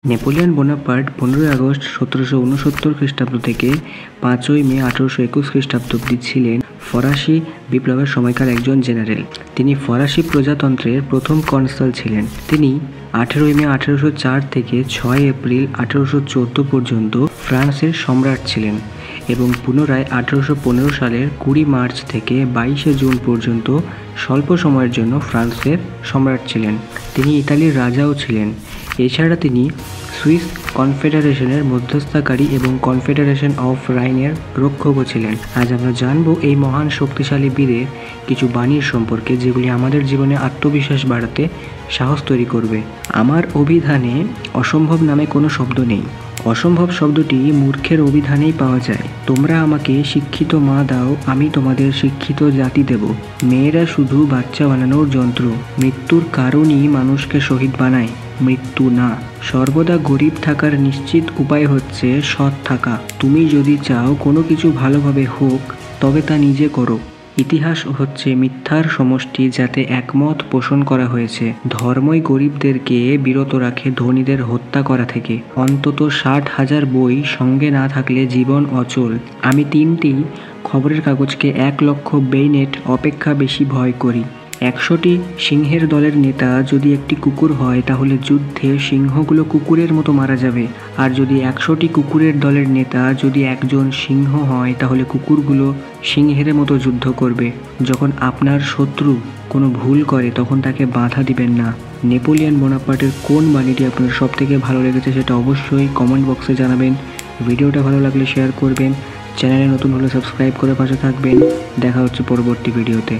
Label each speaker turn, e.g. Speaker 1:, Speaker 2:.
Speaker 1: Napoleon Bonaparte 15 August 1769 খ্রিস্টাব্দ থেকে 5 মে 1821 খ্রিস্টাব্দ অবধি ছিলেন ফরাসি বিপ্লবের সময়কার একজন জেনারেল। তিনি ফরাসি প্রজাতন্ত্রের প্রথম কনসাল ছিলেন। তিনি 18 মে 1804 থেকে 6 এপ্রিল 1814 পর্যন্ত ফ্রান্সের সম্রাট ছিলেন এবং পুনরায় 1815 সালের 20 মার্চ থেকে 22 জুন পর্যন্ত স্বল্প সময়ের জন্য ফ্রান্সের সম্রাট ছিলেন। তিনি ইতালির রাজাও ছিলেন। এছাড়া তিনি সুইস কনফেডারেশনের মধ্যস্থতাকারী এবং কনফেডারেশন অফ রাইনের রক্ষকও ছিলেন। আজ আমরা জানব এই মহান শক্তিশালী বীরের কিছু বাণীর সম্পর্কে, যেগুলি আমাদের জীবনে আত্মবিশ্বাস বাড়াতে সাহস তৈরি করবে। আমার অভিধানে অসম্ভব নামে কোনো শব্দ নেই। অসম্ভব শব্দটি মূর্খের অভিধানেই পাওয়া যায়। তোমরা আমাকে শিক্ষিত মা দাও, আমি তোমাদের শিক্ষিত জাতি দেব। মেয়েরা শুধু বাচ্চা বানানোর যন্ত্র। মৃত্যুর কারণই মানুষকে শহীদ বানায়, মৃত্যু না। সর্বদা গরিব থাকার নিশ্চিত উপায় হচ্ছে সৎ থাকা। তুমি যদি চাও কোনো কিছু ভালোভাবে হোক, তবে তা নিজে করো। ইতিহাস হচ্ছে মিথ্যার সমষ্টি যাতে একমত পোষণ করা হয়েছে। ধর্মই গরিবদেরকে বিরত রাখে ধনীদের হত্যা করা থেকে। অন্তত 60,000 বই সঙ্গে না থাকলে জীবন অচল। আমি 3টি খবরের কাগজকে 1 লক্ষ বেইনেট অপেক্ষা বেশি ভয় করি। 100টি সিংহের দলের নেতা যদি একটি কুকুর হয়, তাহলে যুদ্ধে সিংহগুলো কুকুরের মতো মারা যাবে। আর যদি 100টি কুকুরের দলের নেতা যদি একজন সিংহ হয়, তাহলে কুকুরগুলো সিংহের মতো যুদ্ধ করবে। যখন আপনার শত্রু কোনো ভুল করে, তখন তাকে বাধা দিবেন না। নেপোলিয়ন বোনাপার্টের কোন বাণীটি আপনার সবথেকে ভালো লেগেছে সেটা অবশ্যই কমেন্ট বক্সে জানাবেন। ভিডিওটা ভালো লাগলে শেয়ার করবেন। চ্যানেলে নতুন হলে সাবস্ক্রাইব করে পাশে থাকবেন। দেখা হচ্ছে পরবর্তী ভিডিওতে।